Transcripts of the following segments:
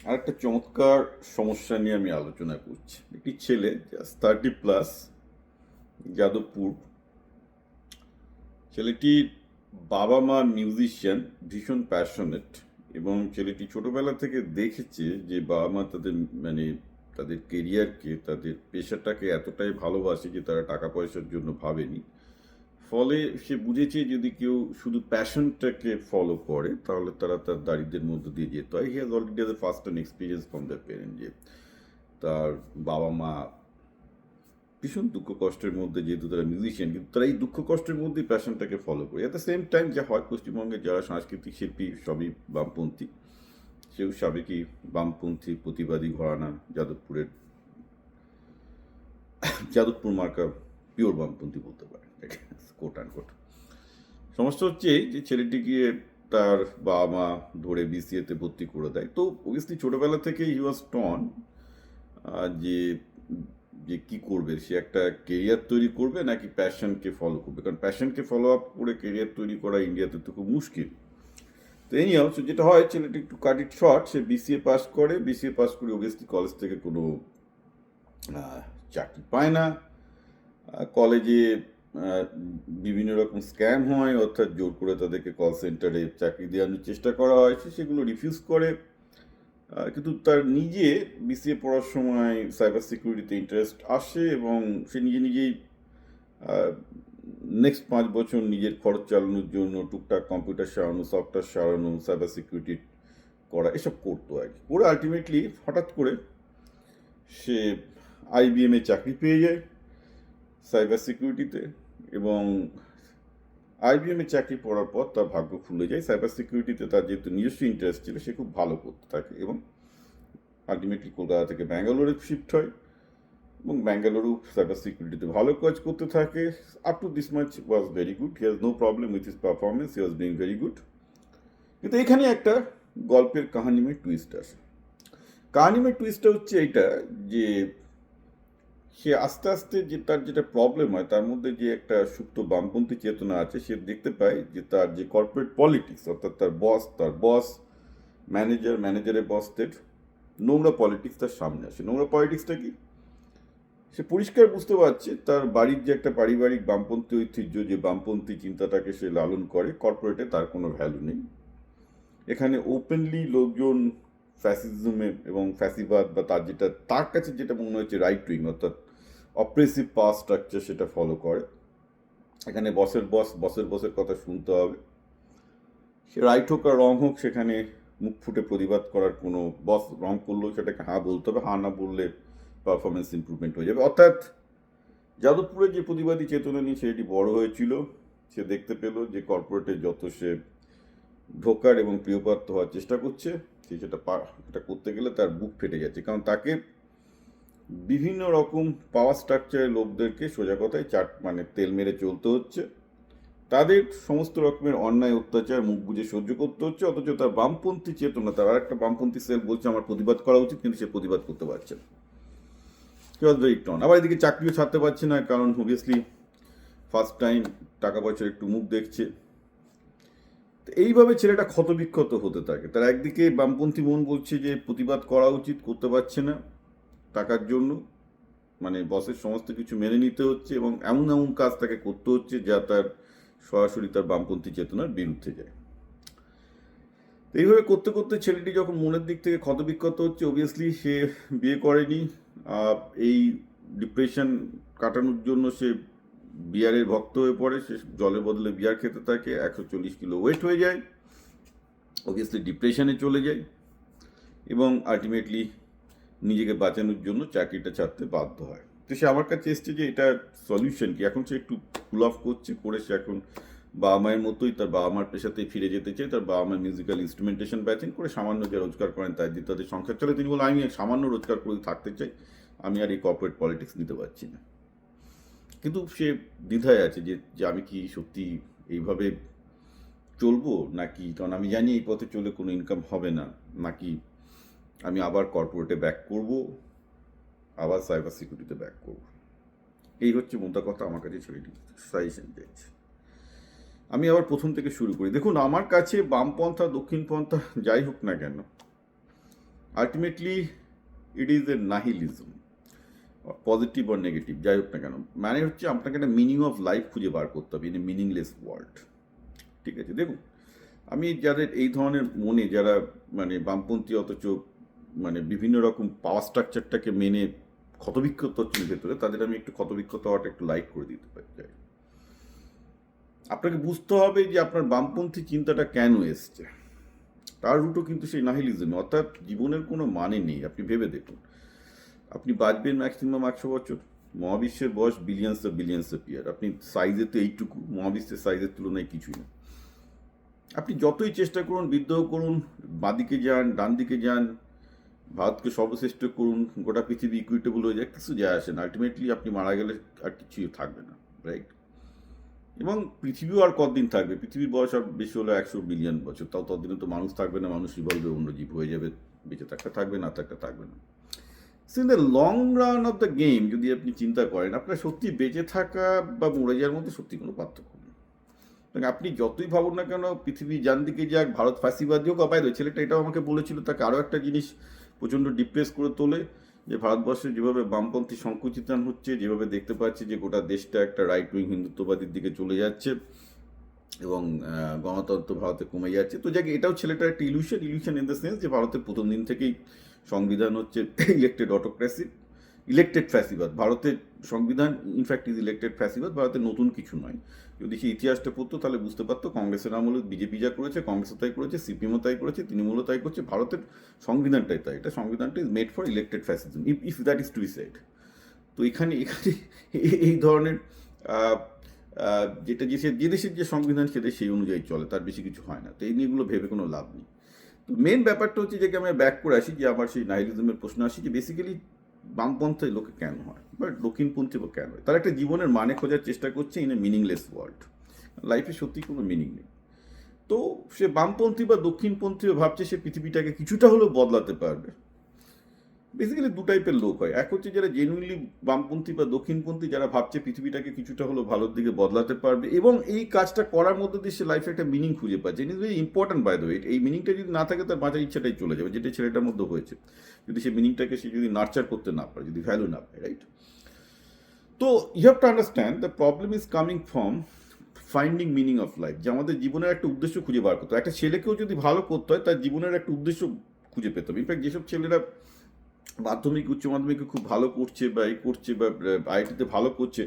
আর একটা চমৎকার সমস্যা নিয়ে আমি আলোচনা করছি। একটি ছেলে জাস্ট 30+, যাদবপুর। ছেলেটির বাবা মা মিউজিশিয়ান, ভীষণ প্যাশনেট, এবং ছেলেটি ছোটবেলা থেকে দেখেছে যে বাবা মা তাদের মানে তাদের কেরিয়ারকে, তাদের পেশাটাকে এতটাই ভালোবাসে যে তারা টাকা পয়সার জন্য ভাবেনি। ফলে সে বুঝেছে যদি কেউ শুধু প্যাশনটাকে ফলো করে তাহলে তারা তার দারিদ্রের মধ্যে দিয়ে যেতে হয়। He has already has first and experience from the parent যে তার বাবা মা ভীষণ দুঃখ কষ্টের মধ্যে, যেহেতু তারা মিউজিশিয়ান, কিন্তু তারা এই দুঃখ কষ্টের মধ্যেই প্যাশনটাকে ফলো করে। অ্যাট দ্য সেম টাইম যা হয়, পশ্চিমবঙ্গের যারা সাংস্কৃতিক শিল্পী সবই বামপন্থী, সেও সাবেকি বামপন্থী প্রতিবাদী ঘরানা যাদবপুর মার্কা পিওর বামপন্থী বলতে পারে, কোট অ্যান্ড কোট। সমস্যা হচ্ছে এই যে ছেলেটি গিয়ে তার বাবা মা ধরে বিসিএতে ভর্তি করে দেয়। তো অবভিয়াসলি ছোটবেলা থেকে হি ওয়াজ টন যে যে কি করবে, সে একটা কেরিয়ার তৈরি করবে নাকি প্যাশনকে ফলো করবে। কারণ প্যাশনকে ফলো আপ করে কেরিয়ার তৈরি করা ইন্ডিয়াতে তো খুব মুশকিল। তো এই নিয়ে যেটা হয়, ছেলেটি একটু কাট ইট শর্ট, সে বিসিএ পাস করে। বিসিএ পাস করে অবভিয়াসলি কলেজ থেকে কোনো চাকরি পায় না। কলেজে বিভিন্ন রকম স্ক্যাম হয়, অর্থাৎ জোর করে তাদেরকে কল সেন্টারে চাকরি দেওয়ানোর চেষ্টা করা হয়, সে সেগুলো রিফিউজ করে। কিন্তু তার নিজে বিসিএ পড়ার সময় সাইবার সিকিউরিটিতে ইন্টারেস্ট আসে এবং সে নিজে নিজেই নেক্সট 5 বছর নিজের খরচ চালানোর জন্য টুকটাক কম্পিউটার সারানো, সফটওয়্যার সারানো, সাইবার সিকিউরিটি করা, এসব করতো আর কি। করে আলটিমেটলি হঠাৎ করে সে আইবিএমে চাকরি পেয়ে যায় সাইবার সিকিউরিটিতে। এবং আইবিএমে চাকরি পড়ার পর তার ভাগ্য খুলে যায়। সাইবার সিকিউরিটিতে তার যেহেতু নিজস্ব ইন্টারেস্ট ছিল, সে খুব ভালো করতে থাকে এবং আলটিমেটলি কলকাতা থেকে ব্যাঙ্গালোরে শিফট হয় এবং ব্যাঙ্গালুরু সাইবার সিকিউরিটিতে ভালো কাজ করতে থাকে। Up to this much was very good, he has no problem with his performance, he was doing very good. কিন্তু এখানে একটা গল্পের কাহানি মে টুইস্ট আসে। কাহানি মে টুইস্টটা হচ্ছে এইটা যে সে আস্তে আস্তে যে তার যেটা প্রবলেম হয়, তার মধ্যে যে একটা সুপ্ত বামপন্থী চেতনা আছে, সে দেখতে পায় যে তার যে কর্পোরেট পলিটিক্স, অর্থাৎ তার বস, ম্যানেজারের বসদের নোংরা পলিটিক্স তার সামনে আসে। নোংরা পলিটিক্সটা কি, সে পরিষ্কার বুঝতে পারছে তার বাড়ির যে একটা পারিবারিক বামপন্থী ঐতিহ্য, যে বামপন্থী চিন্তাটাকে সে লালন করে, কর্পোরেটে তার কোনো ভ্যালু নেই। এখানে ওপেনলি লোকজন ফ্যাসিজমে এবং ফ্যাসিবাদ বা তার কাছে যেটা মনে হচ্ছে রাইট উইং, অর্থাৎ অপ্রেসিভ পাওয়ার স্ট্রাকচার, সেটা ফলো করে। এখানে বসের কথা শুনতে হবে। সে রাইট হোক আর রং হোক, সেখানে মুখ ফুটে প্রতিবাদ করার কোনো, বস রং করলেও সেটাকে হ্যাঁ বলতে হবে, হ্যাঁ না বললে পারফরমেন্স ইম্প্রুভমেন্ট হয়ে যাবে। অর্থাৎ যাদবপুরের যে প্রতিবাদী চেতনা নিয়ে সেটি বড় হয়েছিল, সে দেখতে পেল যে কর্পোরেটে যত সে ঢোকার এবং প্রিয়পাত্র হওয়ার চেষ্টা করছে, সে সেটা করতে গেলে তার বুক ফেটে যাচ্ছে। কারণ তাকে বিভিন্ন রকম পাওয়ার স্ট্রাকচারের লোকদেরকে সোজা কথায় তেল মেরে চলতে হচ্ছে। তাদের সমস্ত রকমের অন্যায় অত্যাচার মুখ বুঝে সহ্য করতে হচ্ছে। অথচ তার বামপন্থী চেতনা, তার আরেকটা বামপন্থী সেল বলছে আমার প্রতিবাদ করা উচিত, কিন্তু সে প্রতিবাদ করতে পারছে না। Very ton. আবার এদিকে চাকরিও ছাড়তে পারছে না, কারণ অবভিয়াসলি ফার্স্ট টাইম টাকা পয়সার একটু মুখ দেখছে। তো এইভাবে ছেলেটা ক্ষতবিক্ষত হতে থাকে। তার একদিকে বামপন্থী মন বলছে যে প্রতিবাদ করা উচিত, করতে পারছে না টাকার জন্য, বসের সমস্ত কিছু মেনে নিতে হচ্ছে এবং এমন এমন কাজ তাকে করতে হচ্ছে যা তার সরাসরি তার বামপন্থী চেতনার বিরুদ্ধে যায়। তো এইভাবে করতে করতে ছেলেটি যখন মনের দিক থেকে ক্ষতবিক্ষত হচ্ছে, অবভিয়াসলি সে বিয়ে করেনি। এই ডিপ্রেশন কাটানোর জন্য সে বিয়ারের ভক্ত হয়ে পড়ে। সে জলের বদলে বিয়ার খেতে থাকে, 140 কিলো ওয়েট হয়ে যায়, অবভিয়াসলি ডিপ্রেশনে চলে যায় এবং আলটিমেটলি নিজেকে বাঁচানোর জন্য চাকরিটা ছাড়তে বাধ্য হয়। তো সে আমার কাছে এসছে যে এটা সলিউশন কি। এখন সে একটু কুল অফ করছে, করে সে এখন বাবা মায়ের মতোই তার বাবা মার পেশাতেই ফিরে যেতে চায়। তার বাবা মায়ের মিউজিক্যাল ইনস্ট্রুমেন্টেশন ব্যাচিং করে সামান্য যে রোজগার করেন তাই দিয়ে তাদের সংসার চলে। তিনি বলেন আমি সামান্য রোজগার করে থাকতে চাই, আমি আর এই কর্পোরেট পলিটিক্স নিতে পারছি না। কিন্তু সে দ্বিধায় আছে যে যে আমি কি সত্যি এইভাবে চলবো নাকি, কারণ আমি জানি এই পথে চলে কোনো ইনকাম হবে না, নাকি আমি আবার কর্পোরেটে ব্যাক করব, আবার সাইবার সিকিউরিটিতে ব্যাক করব। এই হচ্ছে মোদ্দা কথা। আমার কাছে ছেলেটি সাজেশন চাইছে। আমি আবার প্রথম থেকে শুরু করি। দেখুন, আমার কাছে বামপন্থা দক্ষিণপন্থা যাই হোক না কেন, ultimately it is a nihilism, positive আর নেগেটিভ যাই হোক না কেন, মানে হচ্ছে আপনাকে একটা মিনিং অফ লাইফ খুঁজে বার করতে হবে ইন এ মিনিংলেস ওয়ার্ল্ড। ঠিক আছে, দেখুন আমি যাদের এই ধরনের মনে যারা মানে বামপন্থী অথচ মানে বিভিন্ন রকম পাওয়ার স্ট্রাকচারটাকে মেনে ক্ষতবিক্ষত হচ্ছেন ভেতরে, তাদের আমি একটু ক্ষতবিক্ষত হওয়াটা একটু লাইক করে দিতে পারি। আপনাকে বুঝতে হবে যে আপনার বামপন্থী চিন্তাটা কেন এসছে, তার রুটও কিন্তু সেই নাহিলিজমে, অর্থাৎ জীবনের কোনো মানে নেই। আপনি ভেবে দেখুন, আপনি বাঁচবেন ম্যাক্সিমাম 100 বছর, মহাবিশ্বের বয়স বিলিয়ন্স অফ ইয়ার, আপনি সাইজে তো এইটুকু, মহাবিশ্বের সাইজের তুলনায় কিছুই না। আপনি যতই চেষ্টা করুন, বিদ্রোহ করুন, বাঁদিকে যান ডান দিকে যান, ভারতকে সর্বশ্রেষ্ঠ করুন, গোটা পৃথিবী ইকুইটেবল হয়ে যায়, কিছু যায় আসে না। আলটিমেটলি আপনি মারা গেলে আর কিছুই থাকবে না, রাইট? এবং পৃথিবীও আর কতদিন থাকবে? পৃথিবীর বয়স আর বেশি হলো 100 বিলিয়ন বছর, তাও ততদিনে তো মানুষ থাকবে না, মানুষ ইভলভে অন্য জীব হয়ে যাবে, বেঁচে থাকতে থাকবে, না থাকতে থাকবে না। So in the long run of the game যদি আপনি চিন্তা করেন, আপনার সত্যি বেঁচে থাকা বা মরে যাওয়ার মধ্যে সত্যি কোনো পার্থক্য নেই। আপনি যতই ভাবুন না কেন পৃথিবী যান দিকে যাক, ভারত ফাঁসিবাদী হোক, বাইরে ছেলেটা এটাও আমাকে বলেছিল, তাকে আরও একটা জিনিস প্রচণ্ড ডিপ্রেস করে তোলে, যে ভারতবর্ষে যেভাবে বামপন্থী সংকুচিতান হচ্ছে, যেভাবে দেখতে পাচ্ছি যে গোটা দেশটা একটা রাইট উইং হিন্দুত্ববাদীর দিকে চলে যাচ্ছে এবং গণতন্ত্র ভারতে কমে যাচ্ছে। তো যাকে এটাও ছেলেটার একটা ইলিউশন ইন দ্য সেন্স যে ভারতের প্রথম দিন থেকেই সংবিধান হচ্ছে ইলেক্টেড অটোক্রেসি, ইলেক্টেড ফ্যাসিবাদ। ভারতের সংবিধান ইনফ্যাক্ট ইজ ইলেক্টেড ফ্যাসিবাদ, ভারতের নতুন কিছু নয়। যদি সে ইতিহাসটা পড়তো তাহলে বুঝতে পারতো কংগ্রেসের আমলে বিজেপি যা করেছে, কংগ্রেসও তাই করেছে, সিপিএমও তাই করেছে, তৃণমূলও তাই করছে, ভারতের সংবিধানটাই তাই। এটা সংবিধানটা is made for elected fascism, if that is to be said. তো এখানে এই ধরনের যেটা যে দেশের যে সংবিধান সেটা সেই অনুযায়ী চলে, তার বেশি কিছু হয় না। তো এই নিয়েগুলো ভেবে কোনো লাভ নেই। তো মেন ব্যাপারটা হচ্ছে যে আমি ব্যাক করে আসি, যে আমার সেই নাহিলিজমের প্রশ্ন আসি, যে বেসিক্যালি বামপন্থায় লোকে কেন হয় বা দক্ষিণপন্থী বা কেন হয়? তারা একটা জীবনের মানে খোঁজার চেষ্টা করছে ইন এ মিনিংলেস ওয়ার্ল্ড। লাইফে সত্যি কোনো মিনিং নেই। তো সে বামপন্থী বা দক্ষিণপন্থীও ভাবছে সে পৃথিবীটাকে কিছুটা হলেও বদলাতে পারবে। বেসিক্যালি দু টাইপের লোক হয়, এক হচ্ছে যারা জেনুইনলি বামপন্থী বা দক্ষিণপন্থী, যারা ভাবছে পৃথিবীটাকে কিছুটা হলেও ভালোর দিকে বদলাতে পারবে এবং এই কাজটা করার মধ্যে দিয়ে সে লাইফে একটা মিনিং খুঁজে পাচ্ছে। It is very important by the way. এই মিনিংটা যদি না থাকে তার বাঁচার ইচ্ছাটাই চলে যাবে, যেটা ছেলেটার মধ্যে হয়েছে, যদি সে মিনিংটাকে সে যদি নার্চার করতে না পারে, যদি ভ্যালু না পায়, রাইট? তো you have to understand the problem is coming from finding meaning of life, যে আমাদের জীবনের একটা উদ্দেশ্য খুঁজে বার করতে হয়। একটা ছেলেকেও যদি ভালো করতে হয়, তার জীবনের একটা উদ্দেশ্য খুঁজে পেতে হবে। ইনফ্যাক্ট যেসব ছেলেরা মাধ্যমিক উচ্চ মাধ্যমিকে খুব ভালো করছে বা এই করছে বা আইআইটিতে ভালো করছে,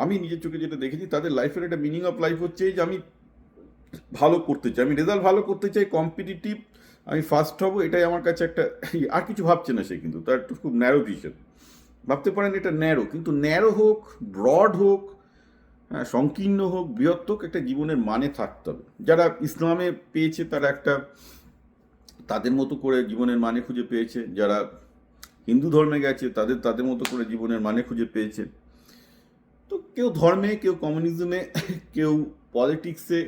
আমি নিজের চোখে যেটা দেখেছি, তাদের লাইফের একটা মিনিং অফ লাইফ হচ্ছে যে আমি ভালো করতে চাই, আমি রেজাল্ট ভালো করতে চাই, কম্পিটিটিভ, আমি ফার্স্ট হব, এটাই আমার কাছে একটা, আর কিছু ভাবছে না সে। কিন্তু তার একটু খুব ন্যারো ভিশন, ভাবতে পারেন এটা ন্যারো, কিন্তু ন্যারো হোক, ব্রড হোক, হ্যাঁ, সংকীর্ণ হোক, বৃহত্তক, একটা জীবনের মানে থাকতে হবে। যারা ইসলামে পেয়েছে তারা একটা তাদের মতো করে জীবনের মানে খুঁজে পেয়েছে, যারা হিন্দু ধর্মে গেছে তাদের মতো করে জীবনের মানে খুঁজে পেয়েছে। তো কেউ ধর্মে, কেউ কমিউনিজমে, কেউ পলিটিক্সে,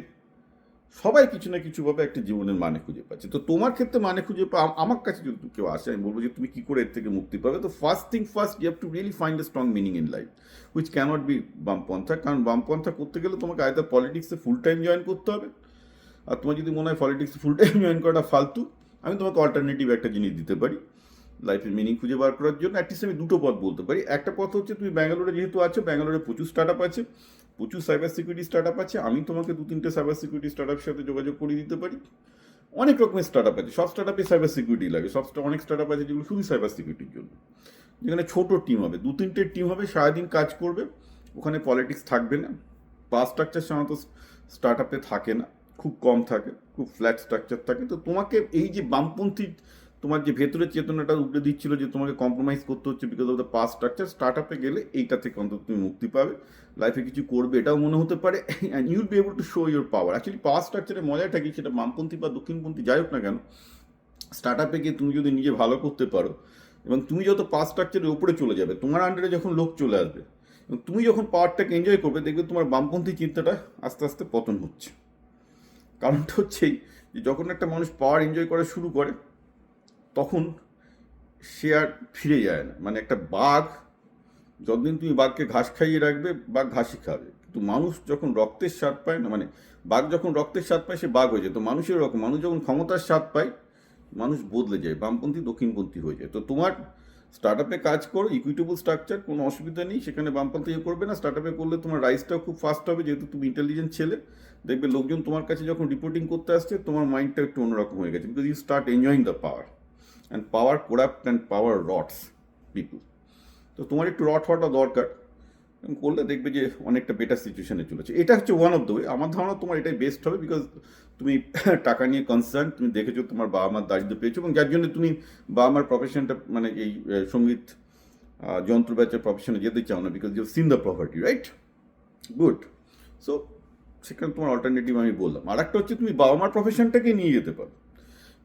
সবাই কিছু না কিছুভাবে একটা জীবনের মানে খুঁজে পাচ্ছে। তো তোমার ক্ষেত্রে মানে খুঁজে আমার কাছে যদি কেউ আসে, আমি বলবো যে তুমি কী করে এর থেকে মুক্তি পাবে। তো first thing first, you have to really find a strong meaning in life which cannot be বামপন্থা। কারণ বামপন্থা করতে গেলে তোমাকে আয়দা পলিটিক্সে ফুল টাইম জয়েন করতে হবে, আর তোমার যদি মনে হয় পলিটিক্সে ফুল টাইম জয়েন করাটা ফালতু, আমি তোমাকে অল্টারনেটিভ একটা জিনিস দিতে পারি লাইফের মিনিং খুঁজে বার করার জন্য। অ্যাটলিস্ট আমি দুটো পথ বলতে পারি। একটা পথ হচ্ছে, তুমি ব্যাঙ্গালোরে যেহেতু আছো, ব্যাঙ্গালোরে প্রচুর স্টার্ট আপ আছে, প্রচুর সাইবার সিকিউরিটি স্টার্ট আপ আছে, আমি তোমাকে 2-3টে সাইবার সিকিউরিটি স্টার্ট আপের সাথে যোগাযোগ করিয়ে দিতে পারি। অনেক রকমের স্টার্ট আপ আছে, সব স্টার্ট আপে সাইবার সিকিউরিটি লাগে, অনেক স্টার্ট আপ আছে যেগুলো শুধু সাইবার সিকিউরিটির জন্য, যেখানে ছোটো টিম হবে, 2-3টে টিম হবে, সারাদিন কাজ করবে, ওখানে পলিটিক্স থাকবে না, পাওয়ার স্ট্রাকচার সাধারণত স্টার্ট আপে থাকে না, খুব কম থাকে, খুব ফ্ল্যাট স্ট্রাকচার থাকে। তো তোমাকে এই যে বামপন্থী তোমার যে ভেতরের চেতনাটা উঠে দিচ্ছিল যে তোমাকে কম্প্রোমাইজ করতে হচ্ছে because of the past structure, start আপে গেলে এইটা থেকে অন্তত তুমি মুক্তি পাবে, লাইফে কিছু করবে এটাও মনে হতে পারে, and you'll be able to show your power. Actually power স্ট্রাকচারের মজাটা কি, সেটা বামপন্থী বা দক্ষিণপন্থী যাই হোক না কেন, স্টার্ট আপে গিয়ে তুমি যদি নিজে ভালো করতে পারো এবং তুমি যত পাওয়ার স্ট্রাকচারের উপরে চলে যাবে, তোমার আন্ডারে যখন লোক চলে আসবে এবং তুমি যখন পাওয়ারটাকে এনজয় করবে, দেখবে তোমার বামপন্থী চিন্তাটা আস্তে আস্তে পতন হচ্ছে। কারণটা হচ্ছেই যে যখন একটা মানুষ পাওয়ার এনজয় করা শুরু করে, তখন সে আর ফিরে যায় না। মানে একটা বাঘ, যতদিন তুমি বাঘকে ঘাস খাইয়ে রাখবে, বাঘ ঘাসই খাবে। কিন্তু মানুষ যখন রক্তের স্বাদ পায় না, মানে বাঘ যখন রক্তের স্বাদ পায় সে বাঘ হয়ে যায়। তো মানুষের রকম, মানুষ যখন ক্ষমতার স্বাদ পায় মানুষ বদলে যায়, বামপন্থী দক্ষিণপন্থী হয়ে যায়। তো তোমার স্টার্ট আপে কাজ করো, ইকুইটেবল স্ট্রাকচার, কোনো অসুবিধা নেই, সেখানে বামপন্থী করবে না। স্টার্ট আপে করলে তোমার রাইসটাও খুব ফাস্ট হবে, যেহেতু তুমি ইন্টেলিজেন্ট ছেলে। দেখবে লোকজন তোমার কাছে যখন রিপোর্টিং করতে আসছে, তোমার মাইন্ডটা একটু অন্যরকম হয়ে গেছে, because you start enjoying the power, and power corrupt and power rots people. তো তোমার একটু রট হওয়াটা দরকার, করলে দেখবে যে অনেকটা বেটার সিচুয়েশনে চলেছে। এটা হচ্ছে ওয়ান অফ দ্য ওয়ে। আমার ধারণা তোমার এটাই বেস্ট হবে, বিকজ তুমি টাকা নিয়ে কনসার্ন, তুমি দেখেছো তোমার বাবা মার দারিদ্র পেয়েছো, এবং যার জন্য তুমি বাবা মার প্রফেশনটা মানে এই সঙ্গীত যন্ত্র ব্যাচের প্রফেশনে যেতে চাও না, because you seen the property, right? Good. So সেখানে তোমার অল্টারনেটিভ আমি বললাম। আর একটা হচ্ছে তুমি বাবা মার প্রফেশনটাকে নিয়ে যেতে পারো।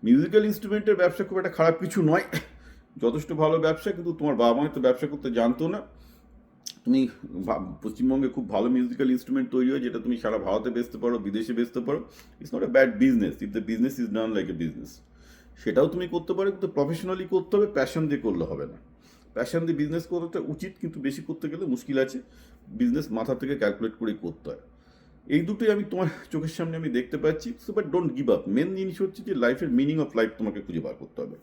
মিউজিক্যাল ইনস্ট্রুমেন্টের ব্যবসা খুব একটা খারাপ কিছু নয়, যথেষ্ট ভালো ব্যবসা, কিন্তু তোমার বাবা মা তো ব্যবসা করতে জানতো না। তুমি পশ্চিমবঙ্গে খুব ভালো মিউজিক্যাল ইনস্ট্রুমেন্ট তৈরি হয়, যেটা তুমি সারা ভারতে বেচতে পারো, বিদেশে বেচতে পারো। It's not a bad business if the business is done like a business. সেটাও তুমি করতে পারো, কিন্তু প্রফেশনালি করতে হবে, প্যাশন দিয়ে করলে হবে না। প্যাশন দিয়ে বিজনেস করাটা উচিত, কিন্তু বেশি করতে গেলে মুশকিল আছে। বিজনেস মাথা থেকে ক্যালকুলেট করেই করতে হয়। এই দুটোই আমি তোমার চোখের সামনে আমি দেখতে পাচ্ছি। So but don't give up. Main জিনিস হচ্ছে যে লাইফের মিনিং অফ লাইফ তোমাকে খুঁজে বার করতে হবে।